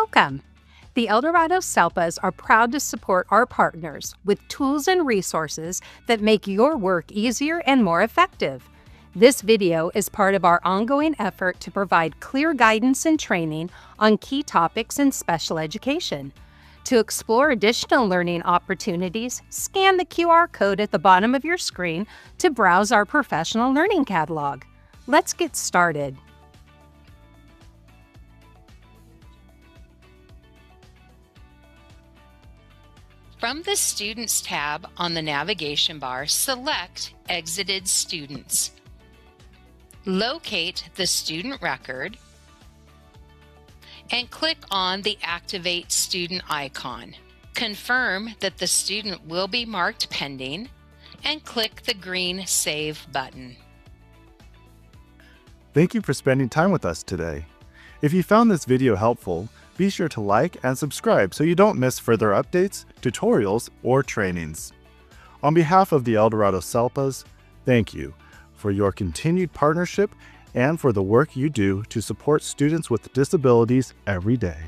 Welcome! The Eldorado SELPAs are proud to support our partners with tools and resources that make your work easier and more effective. This video is part of our ongoing effort to provide clear guidance and training on key topics in special education. To explore additional learning opportunities, scan the QR code at the bottom of your screen to browse our professional learning catalog. Let's get started. From the Students tab on the navigation bar, select Exited Students. Locate the student record and click on the Activate Student icon. Confirm that the student will be marked pending and click the green Save button. Thank you for spending time with us today. If you found this video helpful, be sure to like and subscribe so you don't miss further updates, tutorials, or trainings. On behalf of the Eldorado SELPAs, thank you for your continued partnership and for the work you do to support students with disabilities every day.